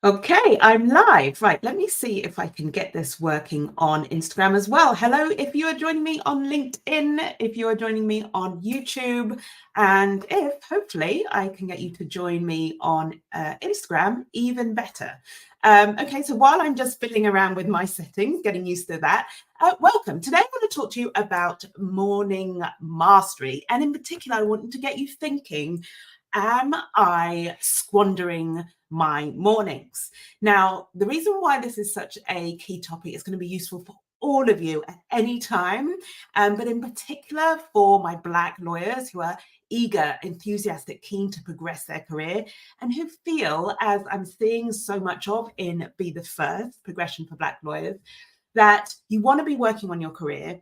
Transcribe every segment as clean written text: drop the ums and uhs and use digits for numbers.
Okay, I'm live. Right, let me see if I can get this working on Instagram as well. Hello, if you are joining me on LinkedIn, if you are joining me on YouTube, and if hopefully I can get you to join me on Instagram, even better. Okay, so while I'm just fiddling around with my settings, getting used to that, welcome. Today I'm going to talk to you about morning mastery. And in particular, I want to get you thinking, am I squandering my mornings? Now, the reason why this is such a key topic is going to be useful for all of you at any time, but in particular for my Black lawyers who are eager, enthusiastic, keen to progress their career, and who feel, as I'm seeing so much of in Be the First, Progression for Black Lawyers, that you want to be working on your career,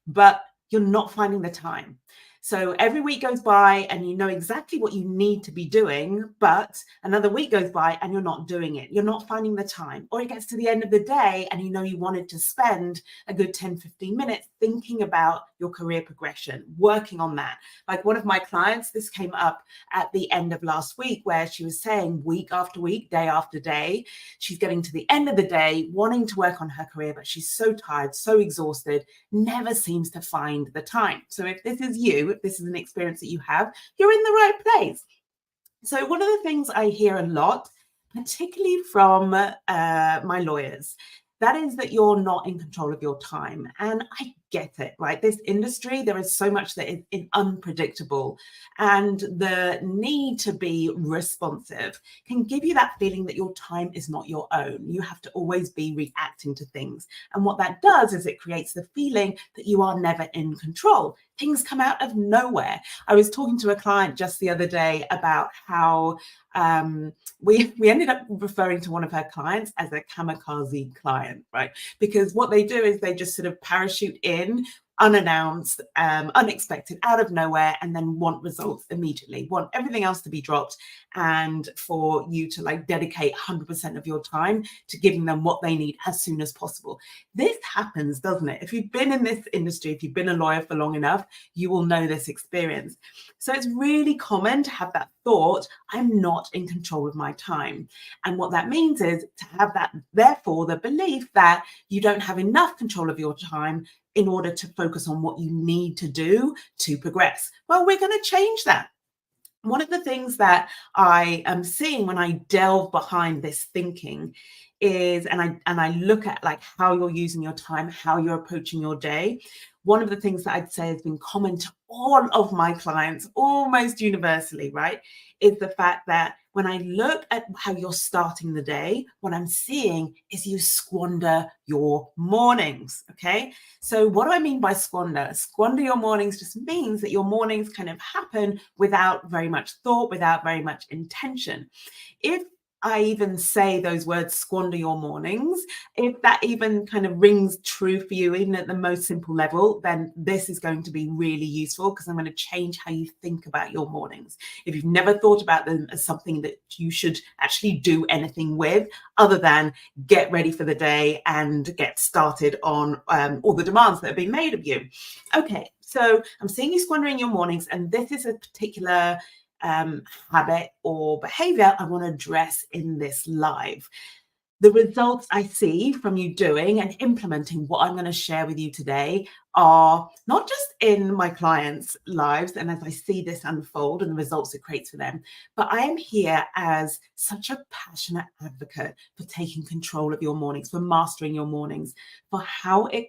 but you're not finding the time. So every week goes by and you know exactly what you need to be doing, but another week goes by and you're not doing it. You're not finding the time. Or it gets to the end of the day and you know you wanted to spend a good 10, 15 minutes thinking about your career progression, working on that. Like one of my clients, this came up at the end of last week where she was saying week after week, day after day, she's getting to the end of the day, wanting to work on her career, but she's so tired, so exhausted, never seems to find the time. So if this is you, if this is an experience that you have, you're in the right place. So one of the things I hear a lot, particularly from my lawyers, that is that you're not in control of your time. And I get it, right? This industry, there is so much that is unpredictable. And the need to be responsive can give you that feeling that your time is not your own. You have to always be reacting to things. And what that does is it creates the feeling that you are never in control. Things come out of nowhere. I was talking to a client just the other day about how we ended up referring to one of her clients as a kamikaze client, right? Because what they do is they just sort of parachute in unannounced, unexpected, out of nowhere, and then want results immediately, want everything else to be dropped and for you to like dedicate 100% of your time to giving them what they need as soon as possible. This happens, doesn't it? If you've been in this industry, if you've been a lawyer for long enough, you will know this experience. So it's really common to have that thought, I'm not in control of my time. And what that means is to have that, therefore, the belief that you don't have enough control of your time in order to focus on what you need to do to progress. Well, we're going to change that. One of the things that I am seeing when I delve behind this thinking is, and I look at like how you're using your time, how you're approaching your day. One of the things that I'd say has been common to all of my clients, almost universally, right, is the fact that when I look at how you're starting the day, what I'm seeing is you squander your mornings, okay? So what do I mean by squander? Squander your mornings just means that your mornings kind of happen without very much thought, without very much intention. If I even say those words, squander your mornings, if that even kind of rings true for you, even at the most simple level, then this is going to be really useful because I'm going to change how you think about your mornings. If you've never thought about them as something that you should actually do anything with, other than get ready for the day and get started on all the demands that have been made of you. Okay, so I'm seeing you squandering your mornings, and this is a particular habit or behavior I want to address in this live. The results I see from you doing and implementing what I'm going to share with you today are not just in my clients' lives and as I see this unfold and the results it creates for them, but I am here as such a passionate advocate for taking control of your mornings, for mastering your mornings, for how it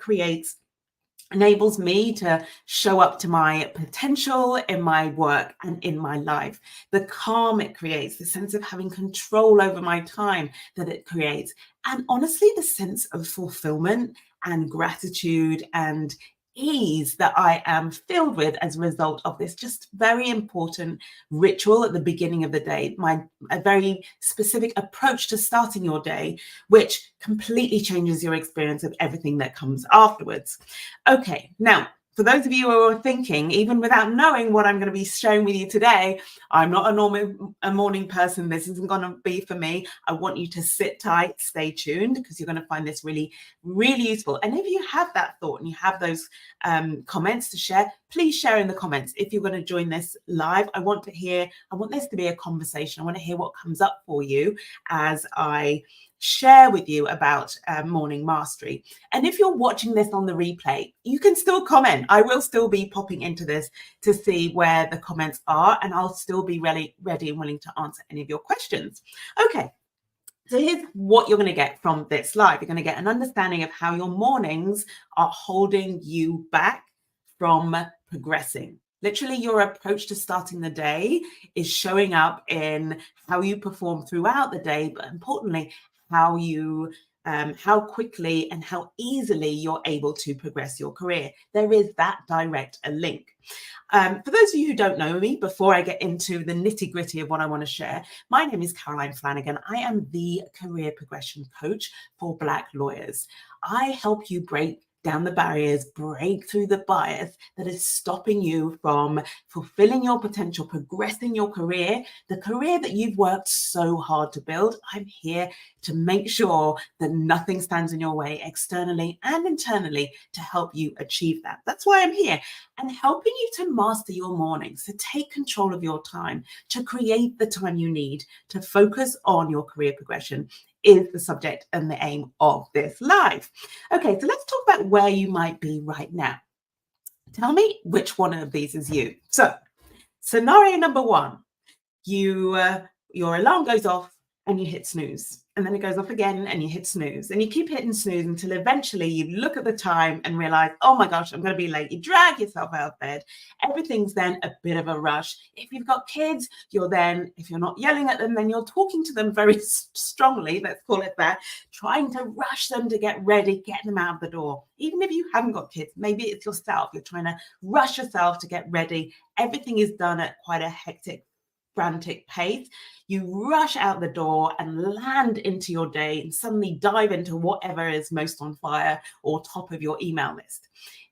enables me to show up to my potential in my work and in my life. The calm it creates, the sense of having control over my time that it creates, and honestly, the sense of fulfillment and gratitude and ease that I am filled with as a result of this just very important ritual at the beginning of the day, a very specific approach to starting your day, which completely changes your experience of everything that comes afterwards. Okay, now, for those of you who are thinking, even without knowing what I'm going to be sharing with you today, I'm not a morning person. This isn't going to be for me. I want you to sit tight, stay tuned, because you're going to find this really, really useful. And if you have that thought and you have those comments to share, please share in the comments. If you're going to join this live, I want this to be a conversation. I want to hear what comes up for you as I share with you about morning mastery. And if you're watching this on the replay, you can still comment. I will still be popping into this to see where the comments are, and I'll still be ready and willing to answer any of your questions. Okay. So here's what you're going to get from this live. You're going to get an understanding of how your mornings are holding you back from progressing. Literally, your approach to starting the day is showing up in how you perform throughout the day, but importantly, how quickly and how easily you're able to progress your career. There is that direct link. For those of you who don't know me, before I get into the nitty-gritty of what I want to share, my name is Caroline Flanagan. I am the career progression coach for Black lawyers. I help you break down the barriers, break through the bias that is stopping you from fulfilling your potential, progressing your career, the career that you've worked so hard to build. I'm here to make sure that nothing stands in your way externally and internally to help you achieve that. That's why I'm here, and helping you to master your mornings, to take control of your time, to create the time you need to focus on your career progression is the subject and the aim of this live. Okay, so let's talk about where you might be right now. Tell me which one of these is you. So, scenario number one, your alarm goes off and you hit snooze. And then it goes off again and you hit snooze. And you keep hitting snooze until eventually you look at the time and realize, oh my gosh, I'm going to be late. You drag yourself out of bed. Everything's then a bit of a rush. If you've got kids, if you're not yelling at them, then you're talking to them very strongly, let's call it that, trying to rush them to get ready, get them out of the door. Even if you haven't got kids, maybe it's yourself. You're trying to rush yourself to get ready. Everything is done at quite a hectic, frantic pace. You rush out the door and land into your day and suddenly dive into whatever is most on fire or top of your email list.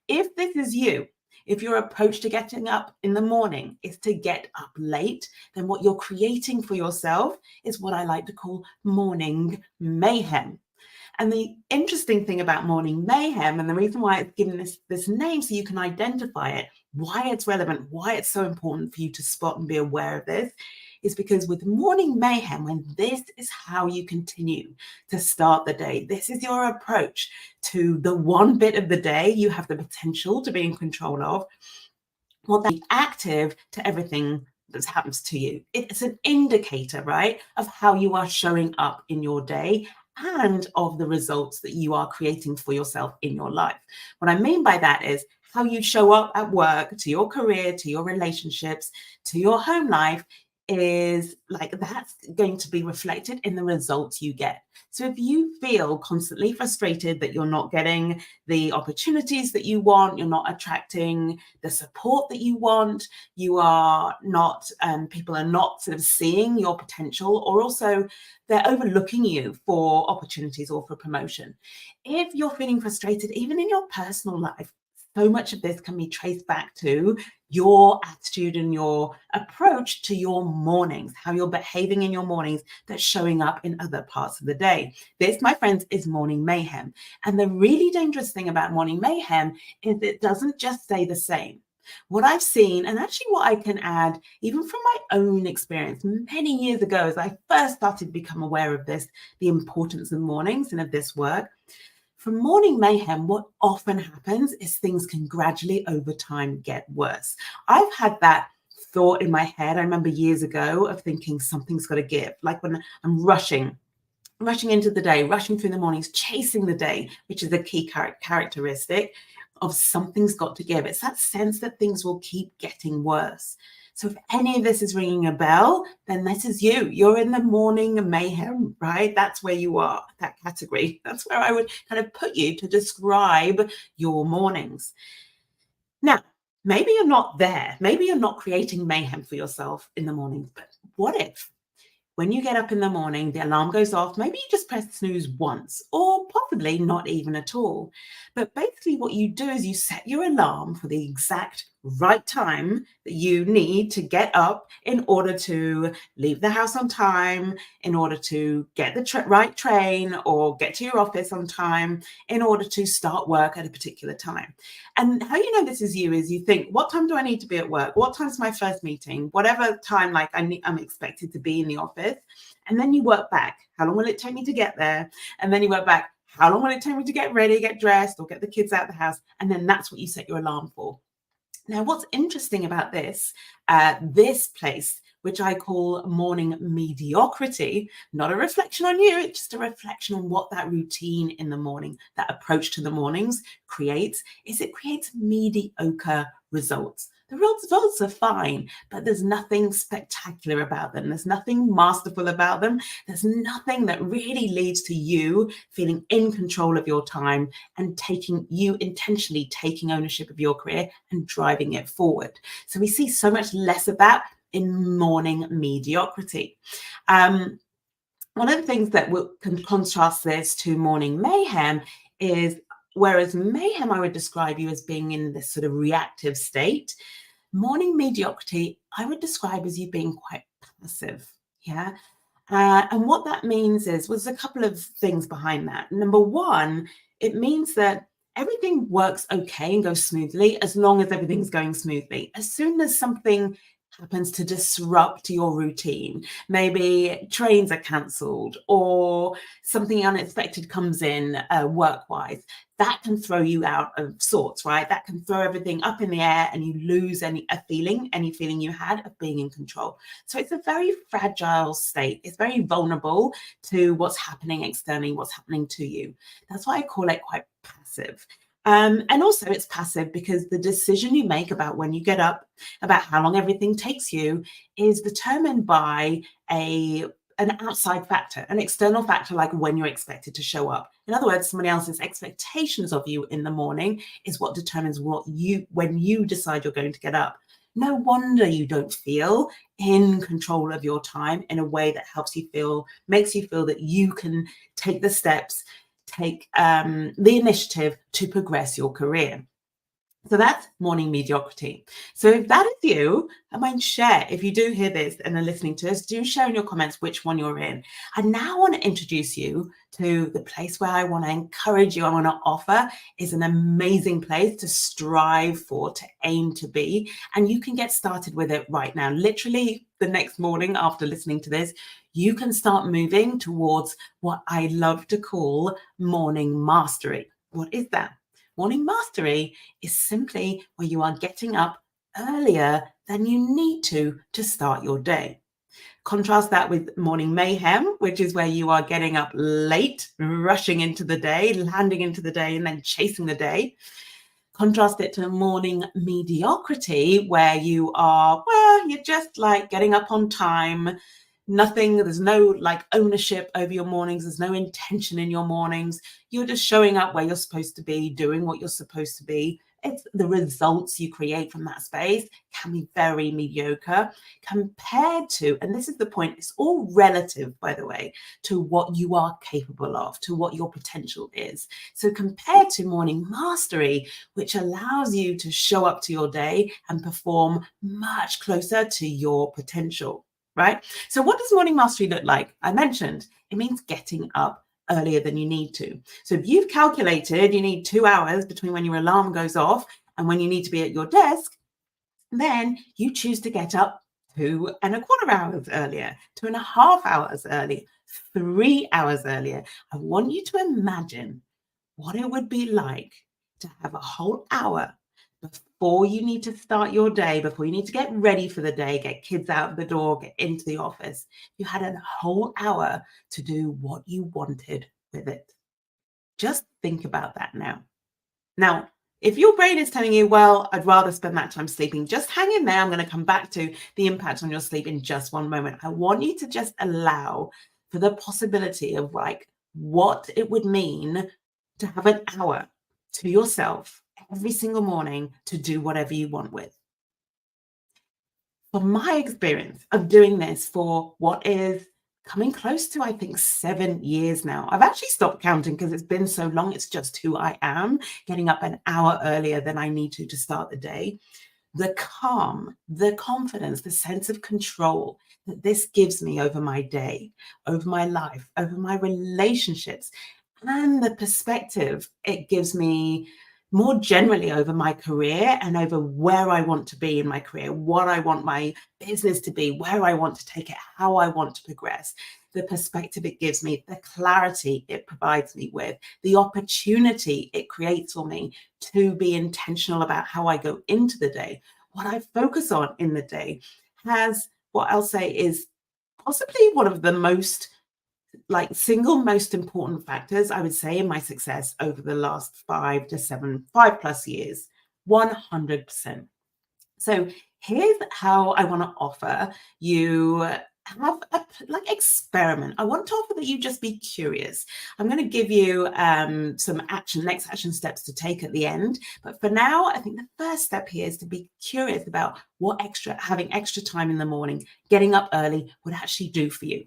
If this is you, if your approach to getting up in the morning is to get up late, then what you're creating for yourself is what I like to call morning mayhem. And the interesting thing about morning mayhem, and the reason why it's given this name so you can identify it, why it's relevant, why it's so important for you to spot and be aware of this, is because with morning mayhem, when this is how you continue to start the day, this is your approach to the one bit of the day you have the potential to be in control of, well, then be active to everything that happens to you. It's an indicator, right, of how you are showing up in your day and of the results that you are creating for yourself in your life. What I mean by that is how you show up at work, to your career, to your relationships, to your home life, is like that's going to be reflected in the results you get. So if you feel constantly frustrated that you're not getting the opportunities that you want, you're not attracting the support that you want, you are not, people are not sort of seeing your potential, or also they're overlooking you for opportunities or for promotion. If you're feeling frustrated, even in your personal life, so much of this can be traced back to your attitude and your approach to your mornings, how you're behaving in your mornings that's showing up in other parts of the day. This, my friends, is morning mayhem. And the really dangerous thing about morning mayhem is it doesn't just stay the same. What I've seen, and actually what I can add, even from my own experience many years ago, as I first started to become aware of this, the importance of mornings and of this work, from morning mayhem, what often happens is things can gradually over time get worse. I've had that thought in my head. I remember years ago of thinking something's got to give, like when I'm rushing into the day, rushing through the mornings, chasing the day, which is a key characteristic of something's got to give. It's that sense that things will keep getting worse. So if any of this is ringing a bell, then this is you. You're in the morning mayhem, right? That's where you are, that category. That's where I would kind of put you to describe your mornings. Now, maybe you're not there. Maybe you're not creating mayhem for yourself in the mornings, but what if when you get up in the morning, the alarm goes off, maybe you just press snooze once, or possibly not even at all. But basically, what you do is you set your alarm for the exact right time that you need to get up in order to leave the house on time, in order to get the right train or get to your office on time, in order to start work at a particular time. And how you know this is you is you think, what time do I need to be at work? What time's my first meeting? Whatever time like I'm expected to be in the office. And then you work back. How long will it take me to get there? And then you work back. How long will it take me to get ready, get dressed, or get the kids out of the house? And then that's what you set your alarm for. Now, what's interesting about this place, which I call morning mediocrity, not a reflection on you, it's just a reflection on what that routine in the morning, that approach to the mornings creates, is it creates mediocre results. The results are fine, but there's nothing spectacular about them. There's nothing masterful about them. There's nothing that really leads to you feeling in control of your time and intentionally taking ownership of your career and driving it forward. So we see so much less of that in morning mediocrity. One of the things that can contrast this to morning mayhem is, whereas mayhem I would describe you as being in this sort of reactive state, morning mediocrity I would describe as you being quite passive. Yeah. And what that means is, there's a couple of things behind that. Number one, it means that everything works okay and goes smoothly as long as everything's going smoothly. As soon as something happens to disrupt your routine, maybe trains are cancelled or something unexpected comes in work-wise, that can throw you out of sorts, right? That can throw everything up in the air and you lose any feeling you had of being in control. So it's a very fragile state. It's very vulnerable to what's happening externally, what's happening to you. That's why I call it quite passive. And also it's passive because the decision you make about when you get up, about how long everything takes you, is determined by an outside factor, an external factor, like when you're expected to show up. In other words, somebody else's expectations of you in the morning is what determines when you decide you're going to get up. No wonder you don't feel in control of your time in a way that makes you feel that you can take the steps, take the initiative to progress your career. So that's morning mediocrity. So if that is you, I might share, if you do hear this and are listening to us, do share in your comments which one you're in. I now want to introduce you to the place where I want to encourage you, I want to offer is an amazing place to strive for, to aim to be. And you can get started with it right now. Literally the next morning after listening to this, you can start moving towards what I love to call morning mastery. What is that? Morning mastery is simply where you are getting up earlier than you need to start your day. Contrast that with morning mayhem, which is where you are getting up late, rushing into the day, landing into the day, and then chasing the day. Contrast it to morning mediocrity, where you're just like getting up on time. There's no like ownership over your mornings. There's no intention in your mornings. You're just showing up where you're supposed to be, doing what you're supposed to be. It's the results you create from that space can be very mediocre compared to, and this is the point, it's all relative, by the way, to what you are capable of, to what your potential is. So compared to morning mastery, which allows you to show up to your day and perform much closer to your potential, right? So what does morning mastery look like? I mentioned it means getting up earlier than you need to. So if you've calculated you need 2 hours between when your alarm goes off and when you need to be at your desk, then you choose to get up 2.25 hours earlier, 2.5 hours earlier, 3 hours earlier. I want you to imagine what it would be like to have a whole hour before you need to start your day, before you need to get ready for the day, get kids out the door, get into the office. You had a whole hour to do what you wanted with it. Just think about that now. Now, if your brain is telling you, well, I'd rather spend that time sleeping, just hang in there. I'm going to come back to the impact on your sleep in just one moment. I want you to just allow for the possibility of like what it would mean to have an hour to yourself every single morning to do whatever you want with. From my experience of doing this for what is coming close to, I think, 7 years now. I've actually stopped counting because it's been so long. It's just who I am, getting up an hour earlier than I need to start the day. The calm, the confidence, the sense of control that this gives me over my day, over my life, over my relationships, and the perspective it gives me more generally over my career and over where I want to be in my career, what I want my business to be, where I want to take it, how I want to progress. The perspective it gives me, the clarity it provides me with, the opportunity it creates for me to be intentional about how I go into the day, what I focus on in the day, has what I'll say is possibly one of the most single most important factors, I would say, in my success over the last 5+ years, 100%. So here's how I want to offer you have a experiment. I want to offer that you just be curious. I'm going to give you some next action steps to take at the end. But for now, I think the first step here is to be curious about what having extra time in the morning, getting up early would actually do for you.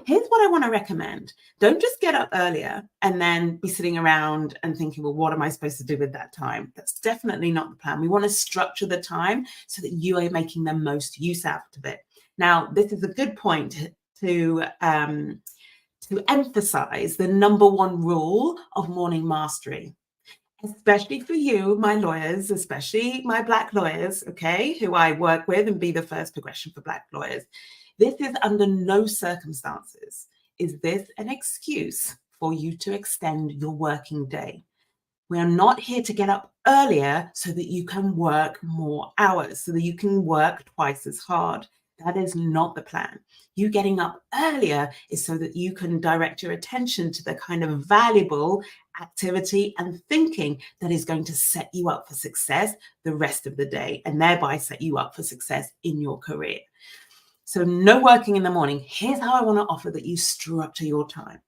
Here's what I want to recommend. Don't just get up earlier and then be sitting around and thinking, well, what am I supposed to do with that time? That's definitely not the plan. We want to structure the time so that you are making the most use out of it. Now, this is a good point to emphasize the number one rule of morning mastery, especially for you, my lawyers, especially my Black lawyers, okay, who I work with and be the first progression for Black lawyers. This is under no circumstances is this an excuse for you to extend your working day. We are not here to get up earlier so that you can work more hours, so that you can work twice as hard. That is not the plan. You getting up earlier is so that you can direct your attention to the kind of valuable activity and thinking that is going to set you up for success the rest of the day and thereby set you up for success in your career. So no working in the morning. Here's how I want to offer that you structure your time.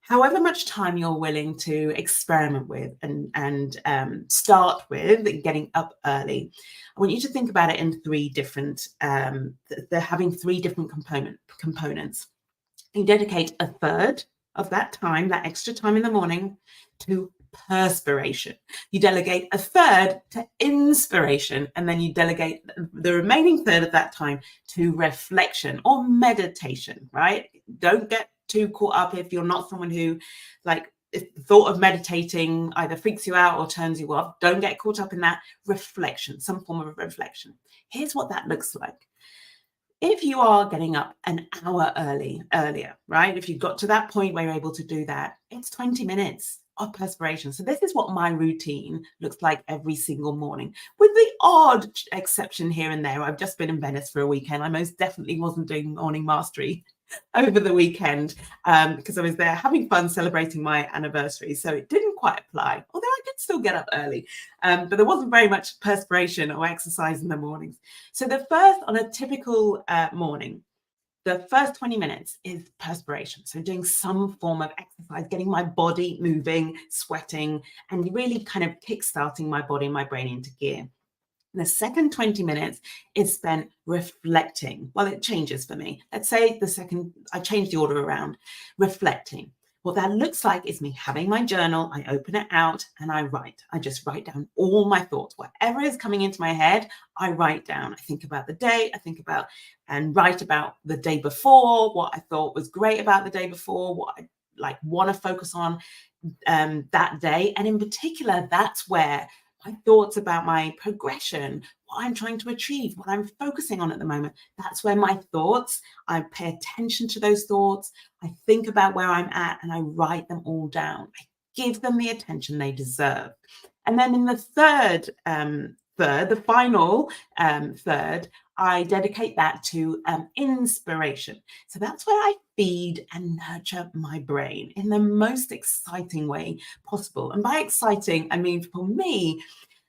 However much time you're willing to experiment with and start with getting up early, I want you to think about it in three different, they're having three different components. You dedicate a third of that time, that extra time in the morning, to perspiration. You delegate a third to inspiration, and then you delegate the remaining third of that time to reflection or meditation, right? Don't get too caught up if you're not someone who, if the thought of meditating either freaks you out or turns you off. Don't get caught up in that. Reflection, some form of reflection. Here's what that looks like. If you are getting up an hour earlier, right? If you've got to that point where you're able to do that, it's 20 minutes of perspiration. So this is what my routine looks like every single morning, with the odd exception here and there. I've just been in Venice for a weekend. I most definitely wasn't doing morning mastery over the weekend because I was there having fun celebrating my anniversary. So it didn't quite apply, although I did still get up early. But there wasn't very much perspiration or exercise in the mornings. So the first, on a typical morning, the first 20 minutes is perspiration. So doing some form of exercise, getting my body moving, sweating, and really kind of kickstarting my body and my brain into gear. The second 20 minutes is spent reflecting. Well, it changes for me. Let's say I change the order around. Reflecting. What that looks like is me having my journal, I open it out and I write. I just write down all my thoughts. Whatever is coming into my head, I write down. I think about the day, I think about and write about the day before, what I thought was great about the day before, what I want to focus on that day. And in particular, that's where my thoughts about my progression, what I'm trying to achieve, what I'm focusing on at the moment, that's where my thoughts, I pay attention to those thoughts, I think about where I'm at and I write them all down. I give them the attention they deserve. And then in the the final third, I dedicate that to inspiration. So that's where I feed and nurture my brain in the most exciting way possible. And by exciting, I mean, for me,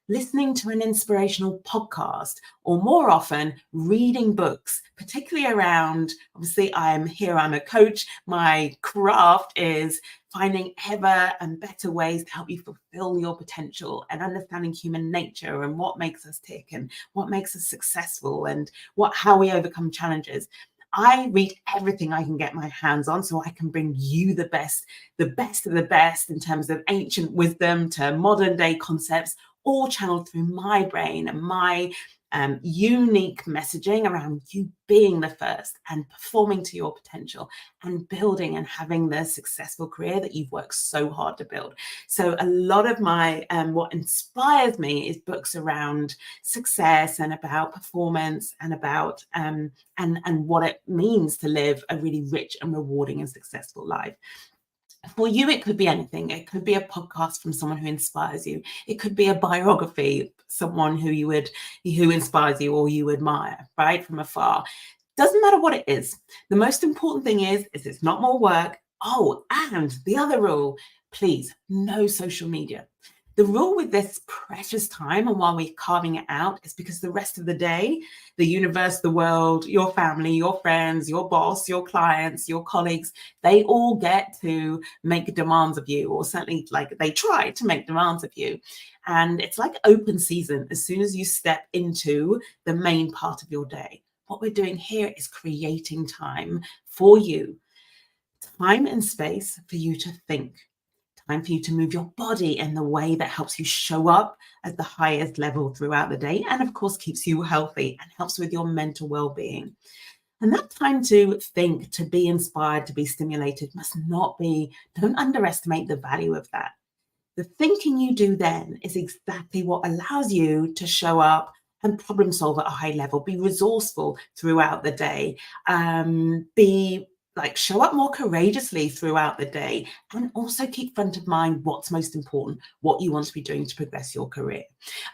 listening to an inspirational podcast, or more often, reading books, particularly around, obviously, I'm a coach. My craft is finding ever and better ways to help you fulfill your potential and understanding human nature and what makes us tick and what makes us successful and how we overcome challenges. I read everything I can get my hands on so I can bring you the best of the best in terms of ancient wisdom to modern day concepts, all channeled through my brain and my unique messaging around you being the first and performing to your potential and building and having the successful career that you've worked so hard to build. So a lot of my what inspires me is books around success and about performance and about and what it means to live a really rich and rewarding and successful life. For you, it could be anything. It could be a podcast from someone who inspires you. It could be a biography, someone who inspires you or you admire, right, from afar. Doesn't matter what it is. The most important thing is it's not more work. Oh, and the other rule, please, no social media. The rule with this precious time and while we're carving it out is because the rest of the day, the universe, the world, your family, your friends, your boss, your clients, your colleagues, they all get to make demands of you, or certainly like they try to make demands of you. And it's like open season as soon as you step into the main part of your day. What we're doing here is creating time for you, time and space for you to think, time for you to move your body in the way that helps you show up at the highest level throughout the day, and of course keeps you healthy and helps with your mental well-being. And that time to think, to be inspired, to be stimulated must not be, don't underestimate the value of that. The thinking you do then is exactly what allows you to show up and problem solve at a high level, be resourceful throughout the day, be like show up more courageously throughout the day, and also keep front of mind what's most important, what you want to be doing to progress your career.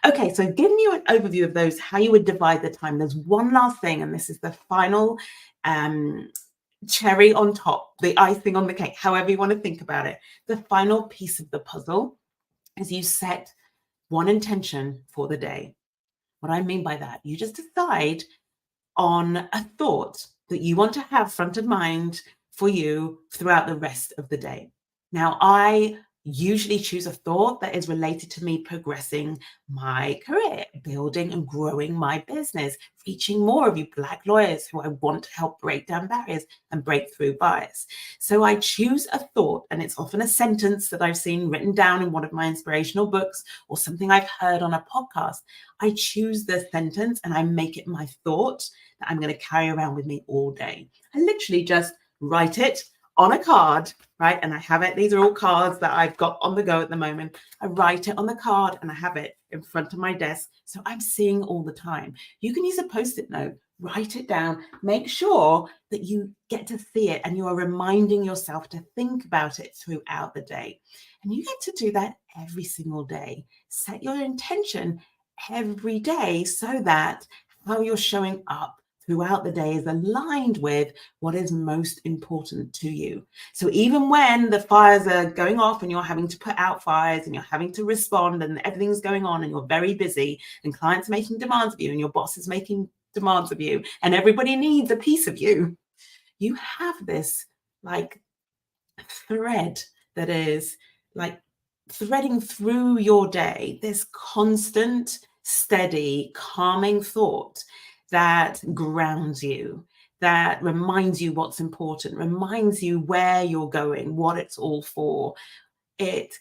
Okay, so giving you an overview of those, how you would divide the time. There's one last thing, and this is the final cherry on top, the icing on the cake, however you want to think about it. The final piece of the puzzle is you set one intention for the day. What I mean by that, you just decide on a thought that you want to have front of mind for you throughout the rest of the day. Now, I usually choose a thought that is related to me progressing my career, building and growing my business, reaching more of you Black lawyers who I want to help break down barriers and break through bias. So I choose a thought, and it's often a sentence that I've seen written down in one of my inspirational books or something I've heard on a podcast. I choose the sentence and I make it my thought that I'm going to carry around with me all day. I literally just write it on a card, right? And I have it. These are all cards that I've got on the go at the moment. I write it on the card and I have it in front of my desk. So I'm seeing all the time. You can use a Post-it note, write it down, make sure that you get to see it and you are reminding yourself to think about it throughout the day. And you get to do that every single day. Set your intention every day so that how you're showing up throughout the day is aligned with what is most important to you. So even when the fires are going off and you're having to put out fires and you're having to respond and everything's going on and you're very busy and clients making demands of you and your boss is making demands of you and everybody needs a piece of you, you have this like thread that is like threading through your day, this constant, steady, calming thought that grounds you, that reminds you what's important, reminds you where you're going, what it's all for. It,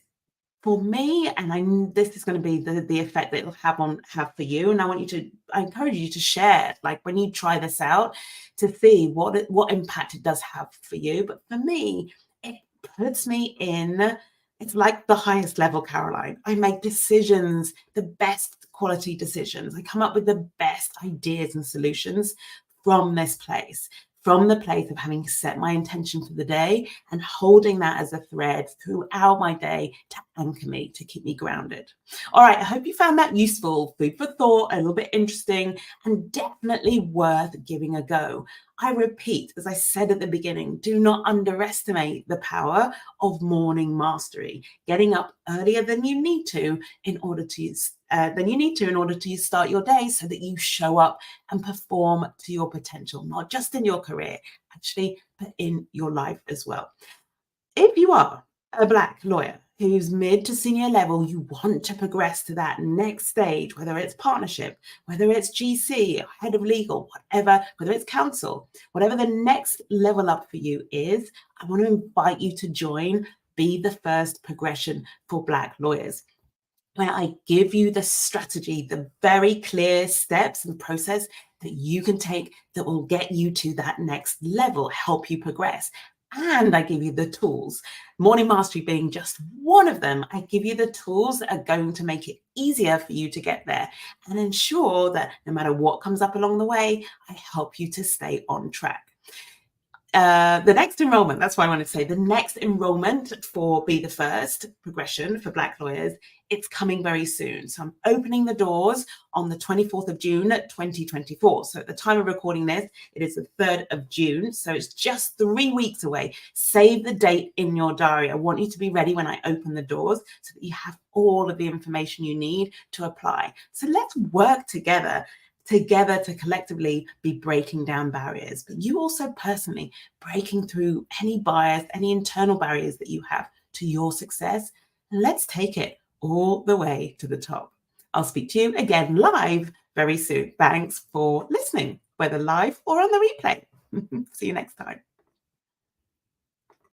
for me, and this is going to be the effect that it'll have for you. And I encourage you to share, like when you try this out, to see what impact it does have for you. But for me, it puts me in. It's like the highest level, Caroline. I make decisions, the best quality decisions. I come up with the best ideas and solutions from this place, from the place of having set my intention for the day and holding that as a thread throughout my day to anchor me, to keep me grounded. All right, I hope you found that useful, food for thought, a little bit interesting, and definitely worth giving a go. I repeat, as I said at the beginning, do not underestimate the power of morning mastery, getting up earlier than you need to in order to start your day so that you show up and perform to your potential, not just in your career, actually, but in your life as well. If you are a Black lawyer who's mid to senior level, you want to progress to that next stage, whether it's partnership, whether it's GC, head of legal, whatever, whether it's counsel, whatever the next level up for you is, I want to invite you to join Be the First Progression for Black Lawyers, where I give you the strategy, the very clear steps and process that you can take that will get you to that next level, help you progress. And I give you the tools, morning mastery being just one of them. I give you the tools that are going to make it easier for you to get there and ensure that no matter what comes up along the way, I help you to stay on track. The next enrollment, that's why I wanted to say, the next enrollment for Be the First Progression for Black Lawyers, it's coming very soon. So I'm opening the doors on the 24th of June, 2024. So at the time of recording this, it is the 3rd of June. So it's just 3 weeks away. Save the date in your diary. I want you to be ready when I open the doors so that you have all of the information you need to apply. So let's work together to collectively be breaking down barriers, but you also personally breaking through any bias, any internal barriers that you have to your success. And let's take it all the way to the top. I'll speak to you again live very soon. Thanks for listening, whether live or on the replay. See you next time.